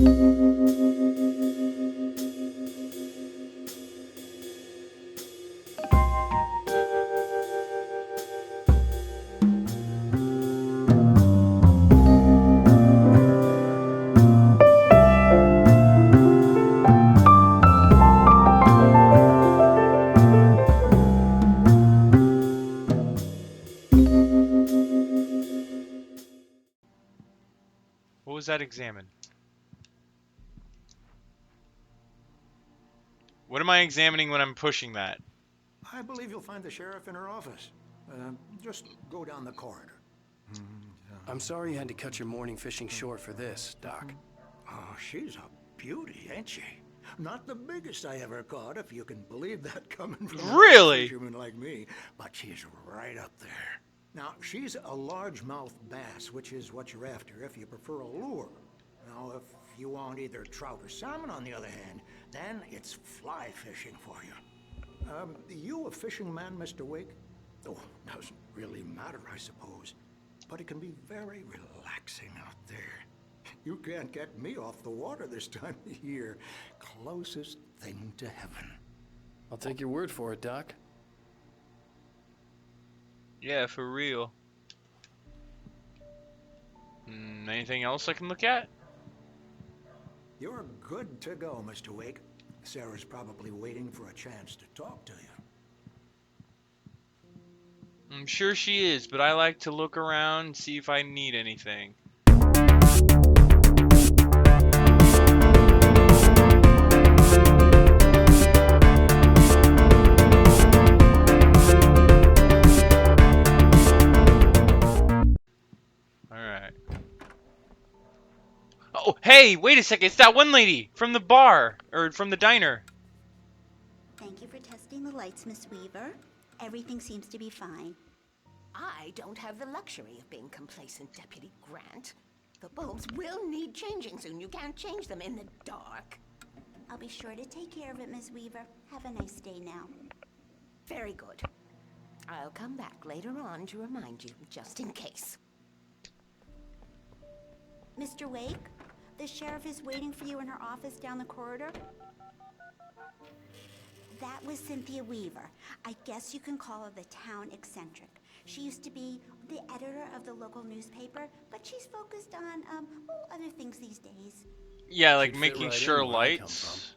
What was that examine? What am I examining when I'm pushing that? I believe you'll find the sheriff in her office. Just go down the corridor. I'm sorry you had to cut your morning fishing short for this, Doc. Oh, she's a beauty, ain't she? Not the biggest I ever caught, if you can believe that coming from a Really? fisherman like me, but she's right up there. Now, she's a largemouth bass, which is what you're after if you prefer a lure. Now, if you want either trout or salmon, on the other hand, then it's fly fishing for you. You a fishing man, Mr. Wake? Oh, doesn't really matter, I suppose. But it can be very relaxing out there. You can't get me off the water this time of year. Closest thing to heaven. I'll take your word for it, Doc. Yeah, for real. Anything else I can look at? You're good to go, Mr. Wake. Sarah's probably waiting for a chance to talk to you. I'm sure she is, but I like to look around and see if I need anything. Alright. Oh, hey, wait a second. It's that one lady from the bar, or from the diner. Thank you for testing the lights, Miss Weaver. Everything seems to be fine. I don't have the luxury of being complacent, Deputy Grant. The bulbs will need changing soon. You can't change them in the dark. I'll be sure to take care of it, Miss Weaver. Have a nice day now. Very good. I'll come back later on to remind you, just in case. Mr. Wake, the sheriff is waiting for you in her office down the corridor. That was Cynthia Weaver. I guess you can call her the town eccentric. She used to be the editor of the local newspaper, but she's focused on, other things these days. Yeah, like She'd fit making right sure in where I come lights.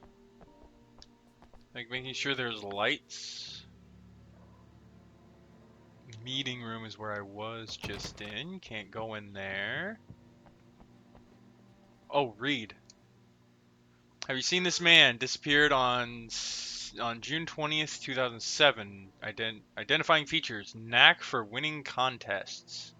Like making sure there's lights. Meeting room is where I was just in. Can't go in there. Oh, read. Have you seen this man? Disappeared on June 20th, 2007. Identifying features. Knack for winning contests.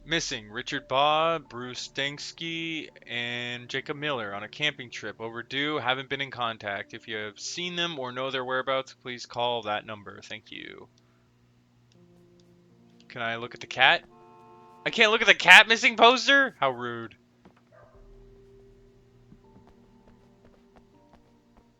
Missing. Richard Baugh, Bruce Stanksky, and Jacob Miller on a camping trip. Overdue. Haven't been in contact. If you have seen them or know their whereabouts, please call that number. Thank you. Can I look at the cat? I can't look at the cat missing poster? How rude.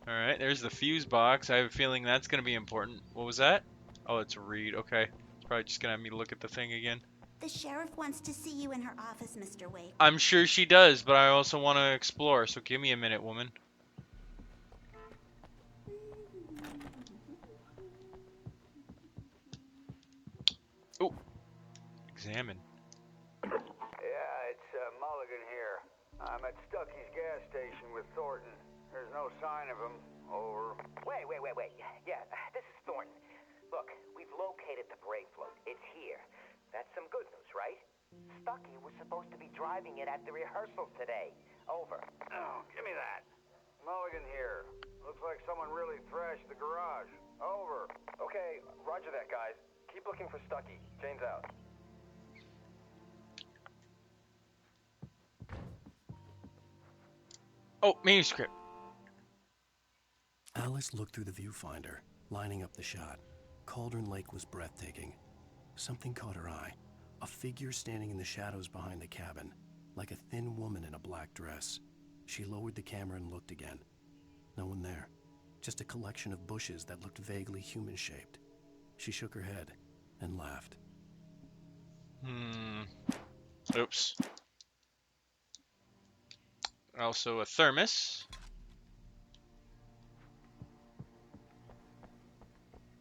Alright, there's the fuse box. I have a feeling that's going to be important. What was that? Oh, it's a read. Okay. It's probably just going to have me look at the thing again. The sheriff wants to see you in her office, Mr. Wake. I'm sure she does, but I also want to explore, so give me a minute, woman. Oh. Examine. Yeah, it's Mulligan here. I'm at Stucky's gas station with Thornton. There's no sign of him. Over. Wait. Yeah, this is Thornton. Look, we've located the brake float. It's here. That's some good news, right? Stucky was supposed to be driving it at the rehearsal today. Over. Oh, give me that. Mulligan here. Looks like someone really thrashed the garage. Over. Okay, roger that, guys. Keep looking for Stucky. Jane's out. Oh, manuscript. Alice looked through the viewfinder, lining up the shot. Cauldron Lake was breathtaking. Something caught her eye. A figure standing in the shadows behind the cabin, like a thin woman in a black dress. She lowered the camera and looked again. No one there. Just a collection of bushes that looked vaguely human-shaped. She shook her head and laughed. Oops. Also a thermos.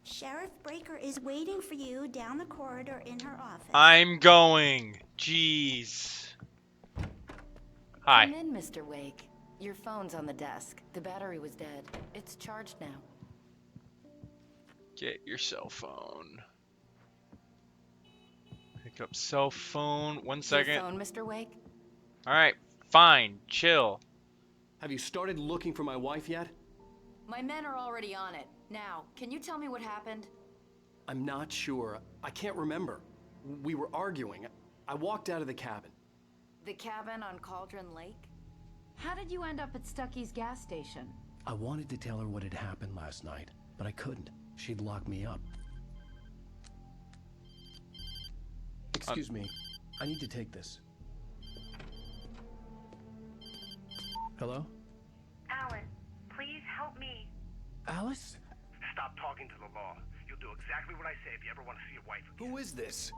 Sheriff Breaker is waiting for you down the corridor in her office. I'm going. Jeez. Hi. Come in, Mr. Wake. Your phone's on the desk. The battery was dead. It's charged now. Get your cell phone. Pick up cell phone. 1 second. Your phone, Mr. Wake? Alright, fine. Chill. Have you started looking for my wife yet? My men are already on it. Now, can you tell me what happened? I'm not sure. I can't remember. We were arguing. I walked out of the cabin. The cabin on Cauldron Lake? How did you end up at Stucky's gas station? I wanted to tell her what had happened last night, but I couldn't. She'd lock me up. Excuse me. I need to take this. Hello? Alan, please help me. Alice? Stop talking to the law. You'll do exactly what I say if you ever want to see your wife again. Who is this?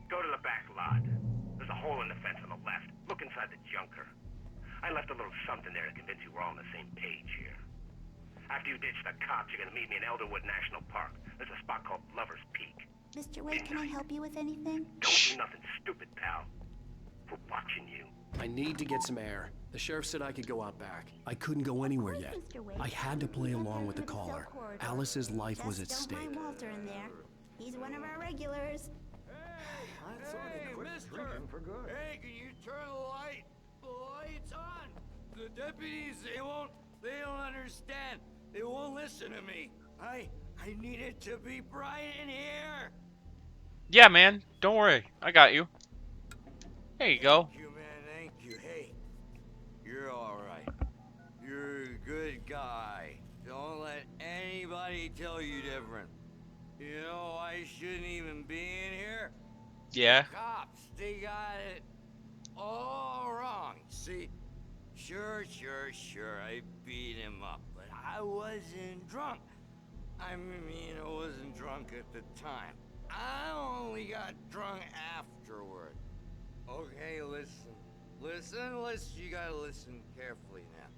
Go to the back lot. There's a hole in the fence on the left. Look inside the junker. I left a little something there to convince you we're all on the same page here. After you ditch the cops, you're gonna meet me in Elderwood National Park. There's a spot called Lover's Peak. Mr. Wade, can I help you with anything? Don't do nothing stupid, pal. We're watching you. I need to get some air. The sheriff said I could go out back. I couldn't go anywhere Of yet. course, Mr. Wade. I had to play Head along down with the to cell caller. corridor. Alice's life was at Just don't stake. mind Walter in there. He's one of our regulars. I thought he quit drinking for good. Hey, can you turn the light? The light's on. The deputies, they don't understand. They won't listen to me. I need it to be bright in here. Yeah, man. Don't worry. I got you. There you go. Thank you, man, thank you. Hey, you're all right. You're a good guy. Don't let anybody tell you different. You know, I shouldn't even be in here. Yeah. Cops, they got it all wrong. See, sure, I beat him up, but I wasn't drunk. I mean, I wasn't drunk at the time. I only got drunk afterward. Okay, listen. You gotta listen carefully now.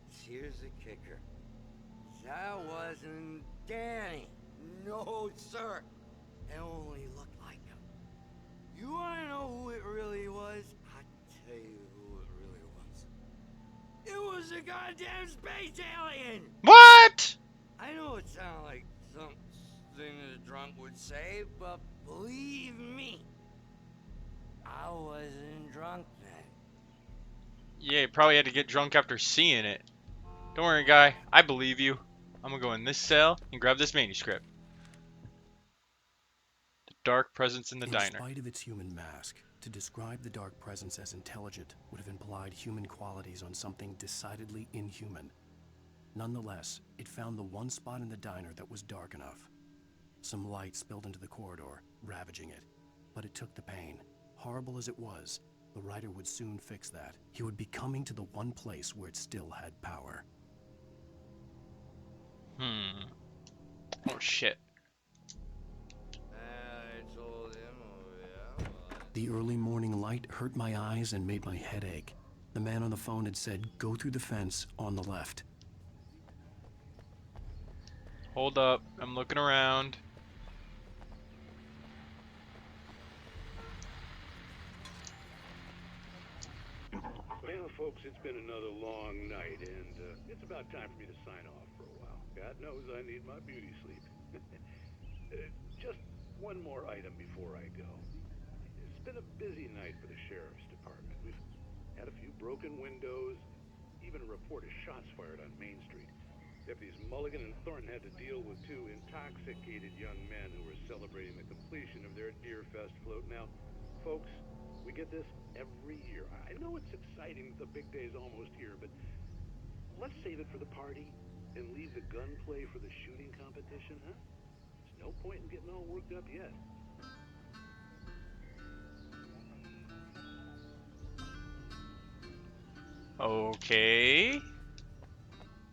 Here's the kicker. That wasn't Danny. No, sir. It only looked like him. You wanna know who it really was? I'll tell you who it really was. It was a goddamn space alien! What? I know it sounds like something a drunk would say, but believe me, I wasn't drunk then. Yeah, you probably had to get drunk after seeing it. Don't worry, guy. I believe you. I'm gonna go in this cell and grab this manuscript. The dark presence in the diner. In spite of its human mask, to describe the dark presence as intelligent would have implied human qualities on something decidedly inhuman. Nonetheless, it found the one spot in the diner that was dark enough. Some light spilled into the corridor, ravaging it. But it took the pain. Horrible as it was, the writer would soon fix that. He would be coming to the one place where it still had power. Oh shit. I told him, oh yeah. The early morning light hurt my eyes and made my head ache. The man on the phone had said, "Go through the fence on the left." Hold up. I'm looking around. Well, folks, it's been another long night, and it's about time for me to sign off for a while. God knows I need my beauty sleep. Just one more item before I go. It's been a busy night for the sheriff's department. We've had a few broken windows, even a report of shots fired on Main Street. Deputies Mulligan and Thornton had to deal with two intoxicated young men who were celebrating the completion of their Deer Fest float. Now, folks, we get this every year. I know it's exciting that the big day's almost here, but let's save it for the party and leave the gunplay for the shooting competition, huh? There's no point in getting all worked up yet. Okay.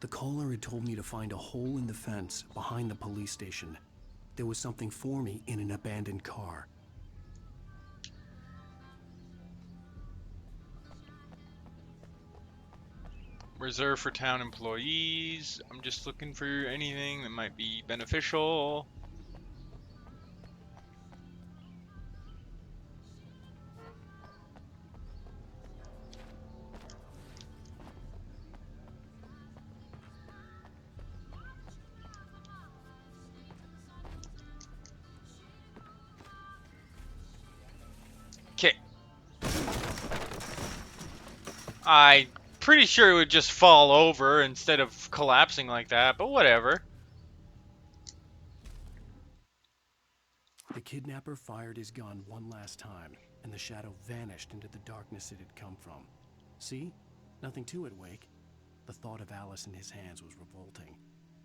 The caller had told me to find a hole in the fence behind the police station. There was something for me in an abandoned car. Reserved for town employees. I'm just looking for anything that might be beneficial. Okay. I'm pretty sure it would just fall over instead of collapsing like that, but whatever. The kidnapper fired his gun one last time, and the shadow vanished into the darkness it had come from. See? Nothing to it, Wake. The thought of Alice in his hands was revolting.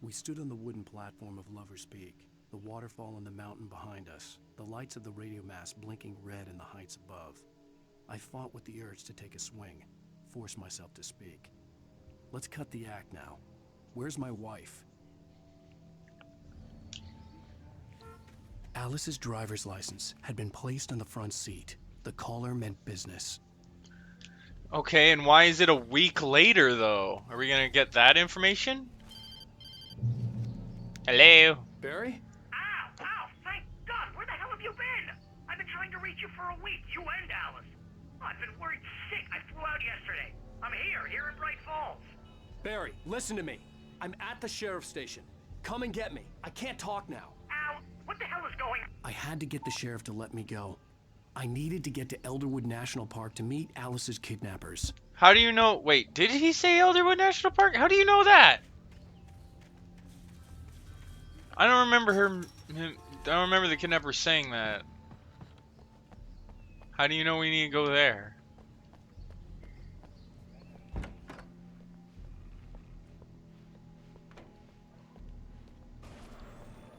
We stood on the wooden platform of Lover's Peak, the waterfall in the mountain behind us, the lights of the radio mast blinking red in the heights above. I fought with the urge to take a swing, force myself to speak. Let's cut the act now. Where's my wife? Alice's driver's license had been placed on the front seat. The caller meant business. Okay, and why is it a week later, though? Are we gonna get that information? Hello? Barry? Ow! Ow! Thank God! Where the hell have you been? I've been trying to reach you for a week, you and Alice. I've been worried sick. I flew out yesterday. I'm here in Bright Falls. Barry, listen to me. I'm at the sheriff's station. Come and get me. I can't talk now. Ow! What the hell is going on? I had to get the sheriff to let me go. I needed to get to Elderwood National Park to meet Alice's kidnappers. How do you know? Wait, did he say Elderwood National Park? How do you know that? I don't remember I don't remember the kidnapper saying that. How do you know we need to go there?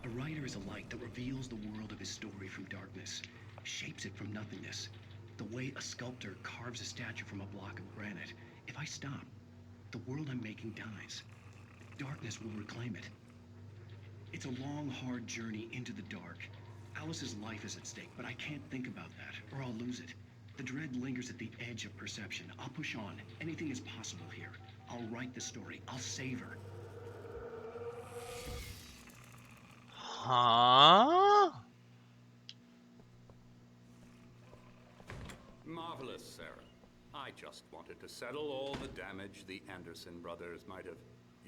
A writer is a light that reveals the world of his story from darkness, shapes it from nothingness. The way a sculptor carves a statue from a block of granite. If I stop, the world I'm making dies. Darkness will reclaim it. It's a long, hard journey into the dark. Alice's life is at stake, but I can't think about that, or I'll lose it. The dread lingers at the edge of perception. I'll push on. Anything is possible here. I'll write the story. I'll save her. Huh? Marvelous, Sarah. I just wanted to settle all the damage the Anderson brothers might have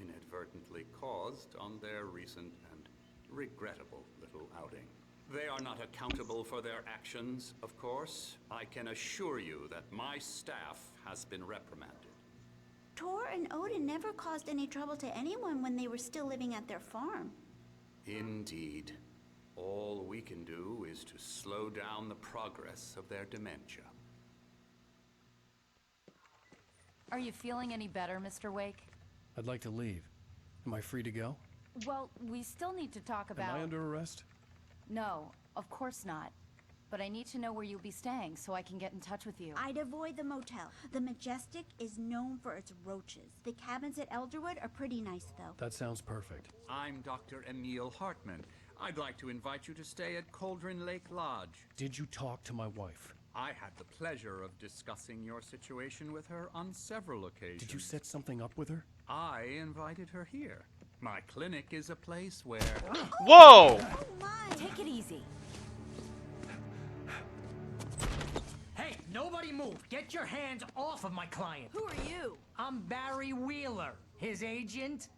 inadvertently caused on their recent and regrettable little outing. They are not accountable for their actions, of course. I can assure you that my staff has been reprimanded. Tor and Odin never caused any trouble to anyone when they were still living at their farm. Indeed. All we can do is to slow down the progress of their dementia. Are you feeling any better, Mr. Wake? I'd like to leave. Am I free to go? Well, we still need to talk about... Am I under arrest? No, of course not. But I need to know where you'll be staying so I can get in touch with you. I'd avoid the motel. The Majestic is known for its roaches. The cabins at Elderwood are pretty nice, though. That sounds perfect. I'm Dr. Emil Hartman. I'd like to invite you to stay at Cauldron Lake Lodge. Did you talk to my wife? I had the pleasure of discussing your situation with her on several occasions. Did you set something up with her? I invited her here. My clinic is a place where... Whoa! Oh my! Take it easy. Hey, nobody move! Get your hands off of my client! Who are you? I'm Barry Wheeler, his agent.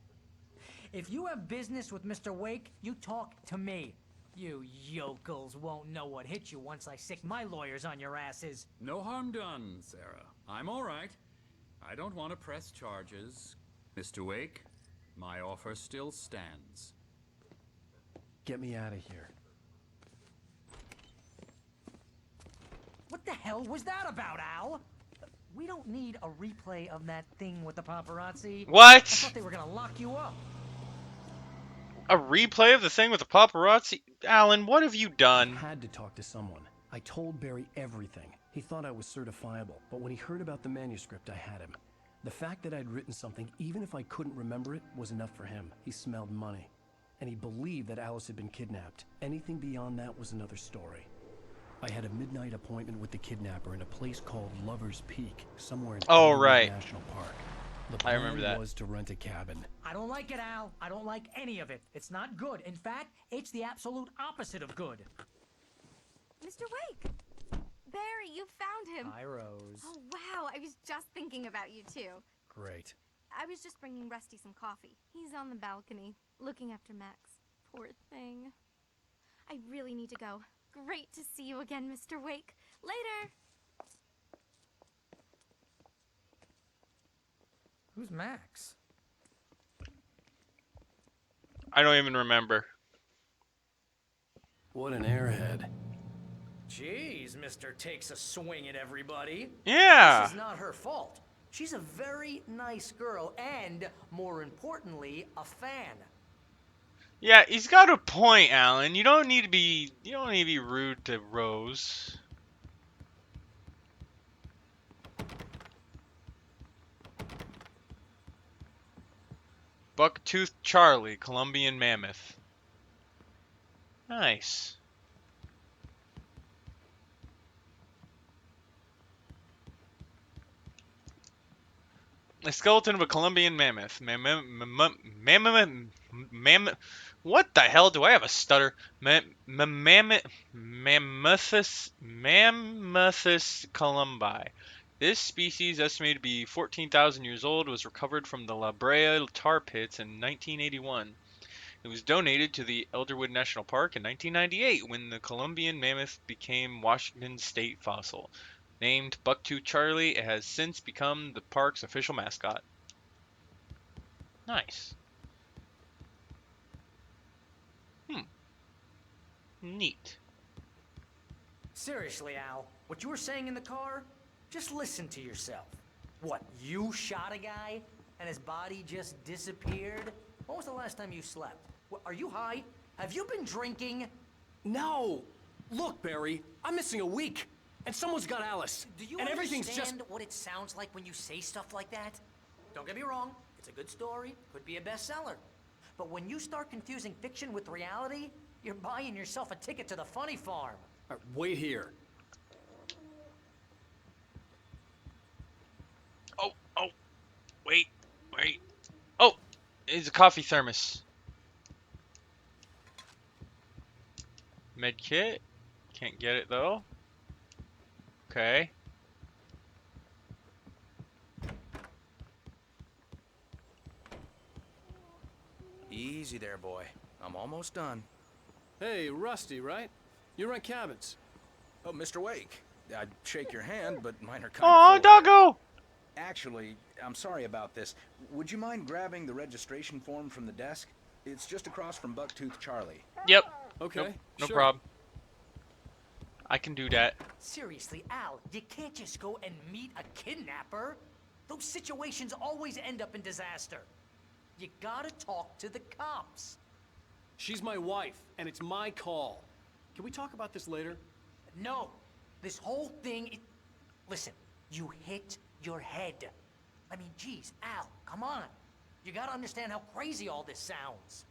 If you have business with Mr. Wake, you talk to me. You yokels won't know what hit you once I sick my lawyers on your asses. No harm done, Sarah. I'm all right. I don't want to press charges. Mr. Wake, my offer still stands. Get me out of here. What the hell was that about, Al? We don't need a replay of that thing with the paparazzi. What? I thought they were gonna lock you up. A replay of the thing with the paparazzi? Alan, what have you done? I had to talk to someone. I told Barry everything. He thought I was certifiable, but when he heard about the manuscript, I had him. The fact that I'd written something, even if I couldn't remember it, was enough for him. He smelled money. And he believed that Alice had been kidnapped. Anything beyond that was another story. I had a midnight appointment with the kidnapper in a place called Lover's Peak, somewhere in Oh, right. National Park. The I remember plan that. was to rent a cabin. I don't like it, Al. I don't like any of it. It's not good. In fact, it's the absolute opposite of good. Mr. Wake! Barry, you found him. Hi, Rose. Oh, wow. I was just thinking about you, too. Great. I was just bringing Rusty some coffee. He's on the balcony, looking after Max. Poor thing. I really need to go. Great to see you again, Mr. Wake. Later! Who's Max? I don't even remember. What an airhead. Jeez, Mr. Takes a swing at everybody. Yeah. This is not her fault. She's a very nice girl and, more importantly, a fan. Yeah, he's got a point, Alan. You don't need to be rude to Rose. Bucktooth Charlie, Colombian mammoth. Nice. A skeleton of a Colombian mammoth. Mammoth. What the hell? Do I have a stutter? Mammothus columbi. This species, estimated to be 14,000 years old, was recovered from the La Brea tar pits in 1981. It was donated to the Elderwood National Park in 1998 when the Colombian mammoth became Washington state fossil. Named Bucktooth Charlie, it has since become the park's official mascot. Nice. Neat. Seriously, Al, what you were saying in the car? Just listen to yourself. What, you shot a guy and his body just disappeared? When was the last time you slept? What, are you high? Have you been drinking? No! Look, Barry, I'm missing a week. And someone's got Alice. Do you and everything's understand just... what it sounds like when you say stuff like that? Don't get me wrong, it's a good story, could be a bestseller. But when you start confusing fiction with reality, you're buying yourself a ticket to the funny farm. All right, wait here. Oh, wait. Oh, it's a coffee thermos. Med kit. Can't get it though. Okay. Easy there, boy. I'm almost done. Hey, Rusty, right? You rent cabins. Oh, Mr. Wake. I'd shake your hand, but mine are kind Aw, of full. doggo! Actually, I'm sorry about this. Would you mind grabbing the registration form from the desk? It's just across from Bucktooth Charlie. Yep. Okay, Nope, no sure. problem. I can do that. Seriously, Al, you can't just go and meet a kidnapper. Those situations always end up in disaster. You gotta talk to the cops. She's my wife, and it's my call. Can we talk about this later? No, this whole thing, listen, you hit your head. I mean, geez, Al, come on. You gotta understand how crazy all this sounds.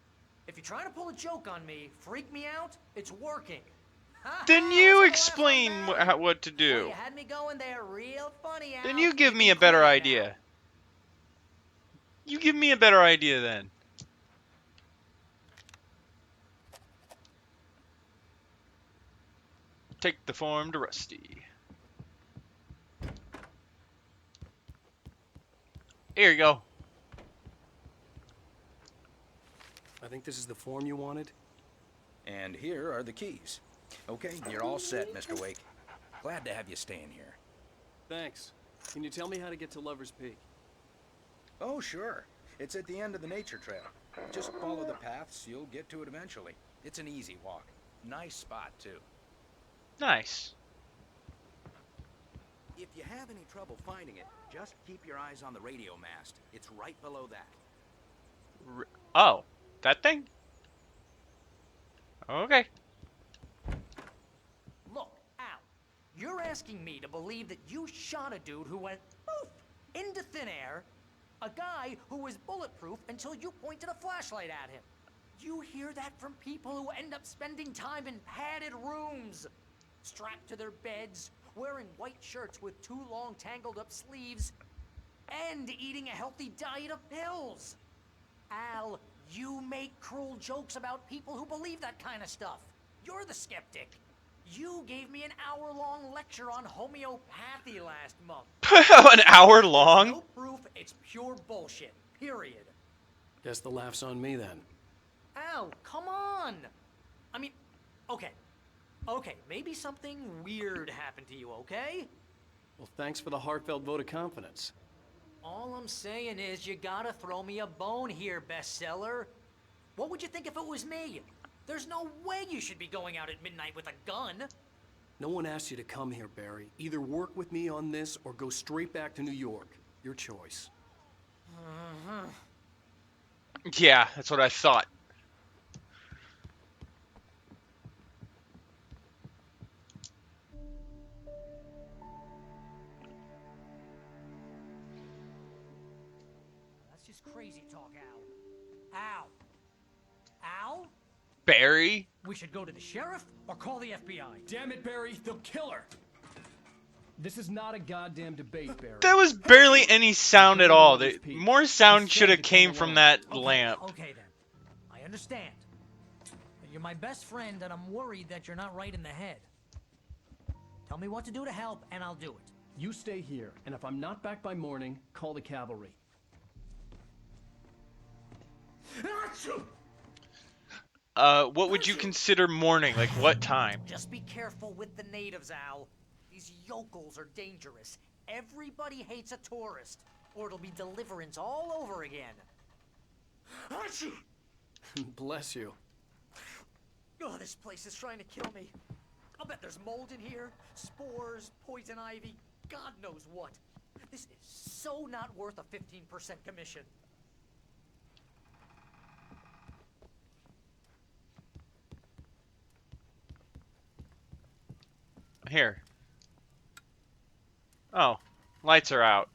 If you're trying to pull a joke on me, freak me out, it's working. Then you explain what to Well, do. you had me going there real funny, Al. Then you give me can a better quit it idea. You give me a better idea then. Take the form to Rusty. Here you go. I think this is the form you wanted. And here are the keys. Okay, you're all set, Mr. Wake. Glad to have you staying here. Thanks. Can you tell me how to get to Lover's Peak? Oh, sure. It's at the end of the nature trail. Just follow the paths, you'll get to it eventually. It's an easy walk. Nice spot, too. Nice. If you have any trouble finding it, just keep your eyes on the radio mast. It's right below that. Oh, that thing? Okay. Look, Al, you're asking me to believe that you shot a dude who went poof into thin air, a guy who was bulletproof until you pointed a flashlight at him. You hear that from people who end up spending time in padded rooms, strapped to their beds, wearing white shirts with too long tangled up sleeves, and eating a healthy diet of pills. Al, you make cruel jokes about people who believe that kind of stuff. You're the skeptic. You gave me an hour-long lecture on homeopathy last month. An hour long? There's no proof, it's pure bullshit. Period. Guess the laugh's on me then. Al, come on. I mean, okay. Okay, maybe something weird happened to you, okay? Well, thanks for the heartfelt vote of confidence. All I'm saying is you gotta throw me a bone here, bestseller. What would you think if it was me? There's no way you should be going out at midnight with a gun. No one asked you to come here, Barry. Either work with me on this or go straight back to New York. Your choice. Yeah, that's what I thought. That's just crazy talk, Al. Al? Barry? We should go to the sheriff or call the FBI. Damn it, Barry, they'll kill her. This is not a goddamn debate, Barry. There was barely any sound at all. More sound should have came from that lamp. Okay then. I understand. But you're my best friend and I'm worried that you're not right in the head. Tell me what to do to help and I'll do it. You stay here, and if I'm not back by morning, call the cavalry. What would you consider morning? Like what time? Just be careful with the natives, Al. These yokels are dangerous. Everybody hates a tourist, or it'll be deliverance all over again. Bless you. Oh, this place is trying to kill me. I'll bet there's mold in here, spores, poison ivy, God knows what. This is so not worth a 15% commission. Here. Oh, lights are out.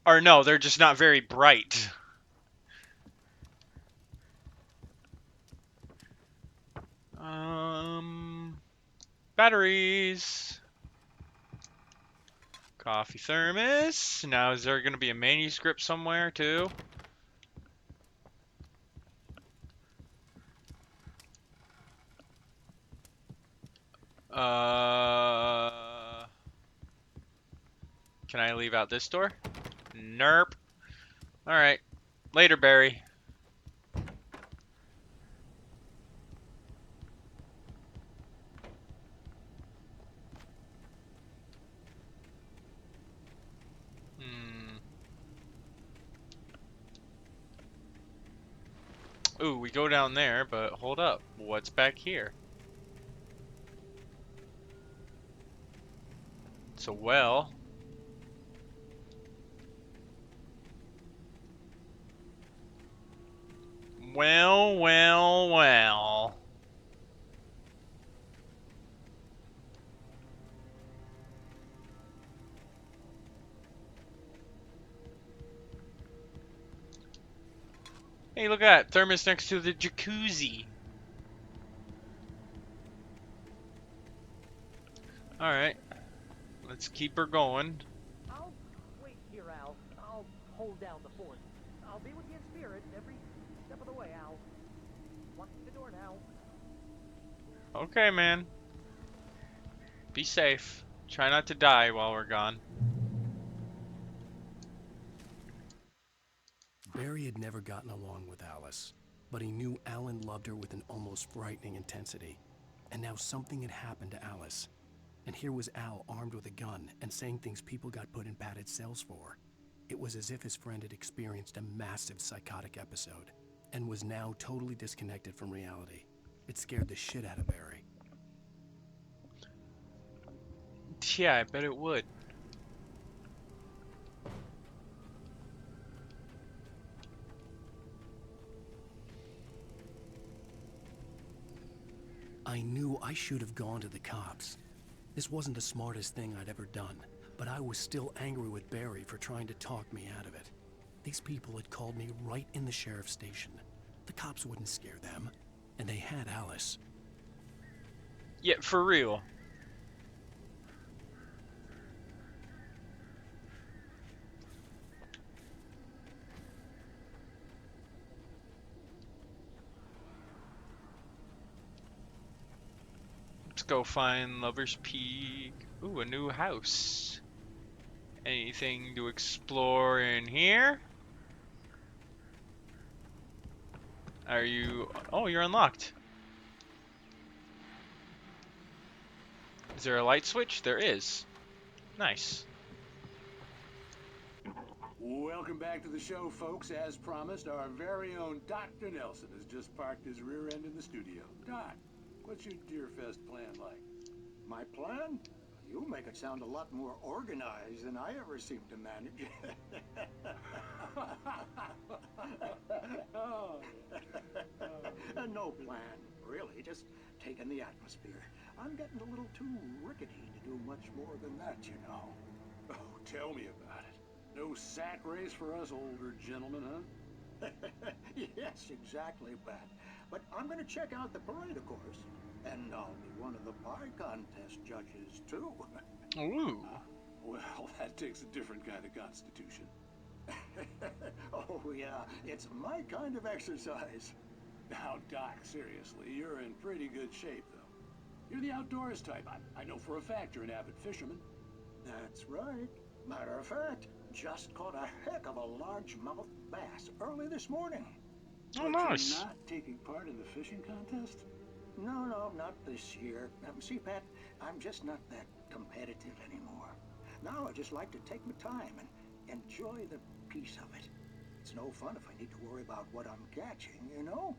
Or no, they're just not very bright. Batteries. Coffee thermos. Now, is there going to be a manuscript somewhere, too? Can I leave out this door? Nerp. Alright. Later, Barry. Ooh, we go down there, but hold up. What's back here? It's a well. Well, well, well. Hey, look at that. Thermos next to the jacuzzi. Alright. Let's keep her going. I'll wait here, Al. I'll hold down the fort. I'll be with you in spirit every step of the way, Al. Lock the door now. Okay, man. Be safe. Try not to die while we're gone. Barry had never gotten along with Alice, but he knew Alan loved her with an almost frightening intensity. And now something had happened to Alice. And here was Al armed with a gun and saying things people got put in padded cells for. It was as if his friend had experienced a massive psychotic episode and was now totally disconnected from reality. It scared the shit out of Barry. Yeah, I bet it would. I knew I should have gone to the cops. This wasn't the smartest thing I'd ever done, but I was still angry with Barry for trying to talk me out of it. These people had called me right in the sheriff's station. The cops wouldn't scare them, and they had Alice. Yeah, for real. Let's go find Lover's Peak. Ooh, a new house. Anything to explore in here? Are you... Oh, you're unlocked. Is there a light switch? There is. Nice. Welcome back to the show, folks. As promised, our very own Dr. Nelson has just parked his rear end in the studio. Doc, what's your Deerfest plan like? My plan? You make it sound a lot more organized than I ever seem to manage. No plan, really. Just taking the atmosphere. I'm getting a little too rickety to do much more than that, you know. Oh, tell me about it. No sack race for us older gentlemen, huh? Yes, exactly, Pat. But I'm going to check out the parade, of course. And I'll be one of the pie contest judges, too. Ooh. Well, that takes a different kind of constitution. Oh, yeah. It's my kind of exercise. Now, Doc, seriously, you're in pretty good shape, though. You're the outdoors type. I know for a fact you're an avid fisherman. That's right. Matter of fact, just caught a heck of a largemouth bass early this morning. Oh, nice. You're not taking part in the fishing contest? No, not this year. See, Pat, I'm just not that competitive anymore. Now I just like to take my time and enjoy the peace of it. It's no fun if I need to worry about what I'm catching, you know?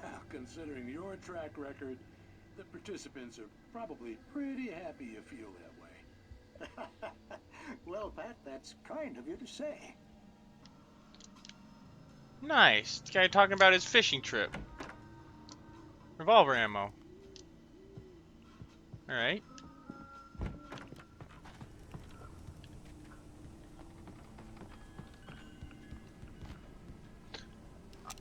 Well, considering your track record, the participants are probably pretty happy you feel that way. Well, Pat, that's kind of you to say. Nice. This guy talking about his fishing trip. Revolver ammo. Alright.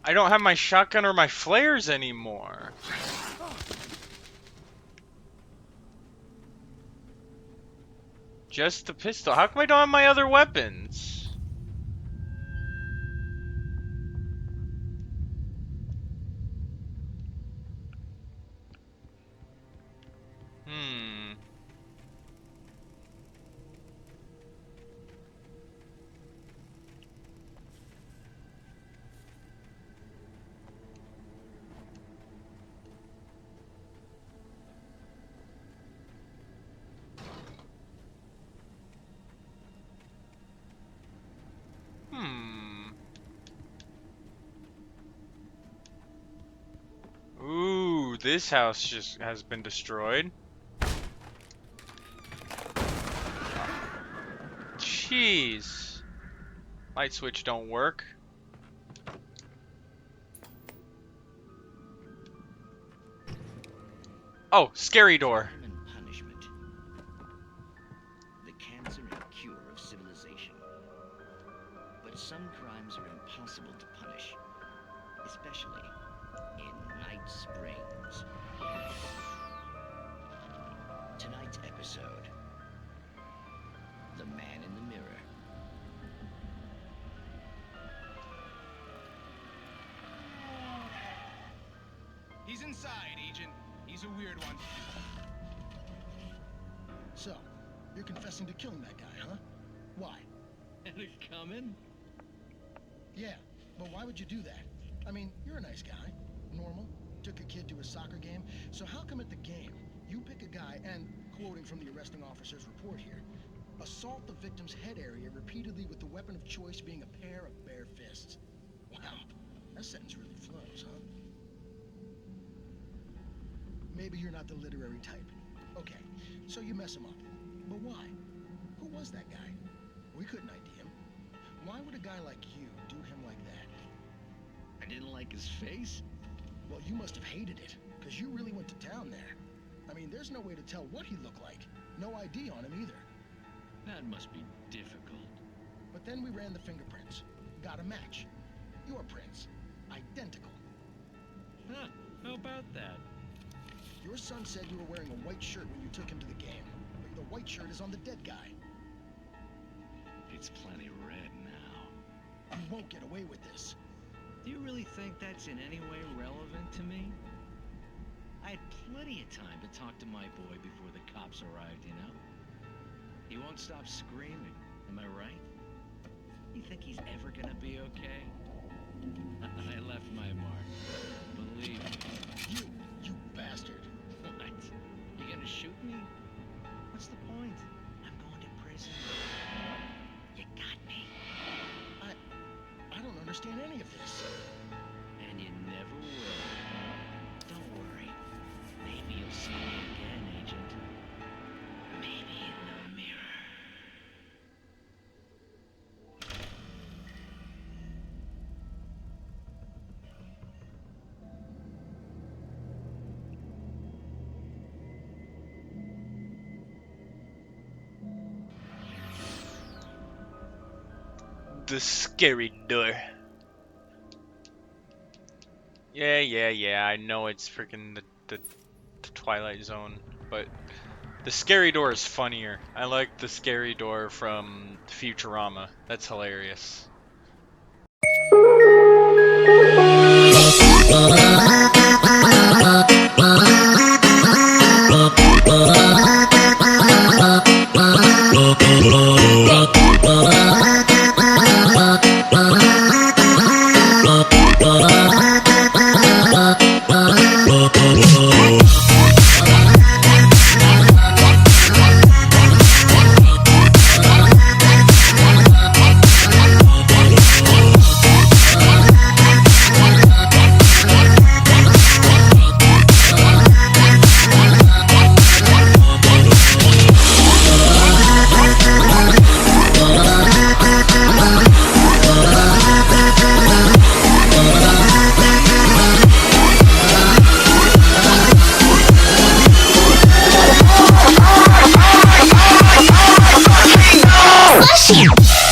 I don't have my shotgun or my flares anymore. Just the pistol. How come I don't have my other weapons? Ooh, this house just has been destroyed. Jeez. Light switch don't work. Oh, scary door. Crime and punishment. The cancer and cure of civilization. But some crimes are impossible to punish, especially in Night Springs. Tonight's episode, The Man in the Mirror. He's inside, Agent. He's a weird one. So, you're confessing to killing that guy, huh? Why? And it's coming? Yeah, but why would you do that? I mean, you're a nice guy. Normal. Took a kid to a soccer game. So how come at the game, you pick a guy and, quoting from the arresting officer's report here, assault the victim's head area repeatedly with the weapon of choice being a pair of bare fists? Wow, that sentence really flows, huh? Maybe you're not the literary type. Okay, so you mess him up. But why? Who was that guy? We couldn't ID him. Why would a guy like you do him like that? I didn't like his face? Well, you must have hated it, because you really went to town there. I mean, there's no way to tell what he looked like. No ID on him either. That must be difficult. But then we ran the fingerprints. Got a match. Your prints. Identical. Huh, how about that? Your son said you were wearing a white shirt when you took him to the game. But the white shirt is on the dead guy. It's plenty red now. You won't get away with this. Do you really think that's in any way relevant to me? I had plenty of time to talk to my boy before the cops arrived, you know? He won't stop screaming, am I right? You think he's ever gonna be okay? I left my mark. Believe me. You bastard. What? You gonna shoot me? What's the point? I'm going to prison. You got me. I don't understand any of this. And you never will. Don't worry. Maybe you'll see me again, Agent. Maybe in the mirror. The scary door. Yeah, I know it's freaking the Twilight Zone, but the scary door is funnier. I like the scary door from Futurama. That's hilarious. Bless you!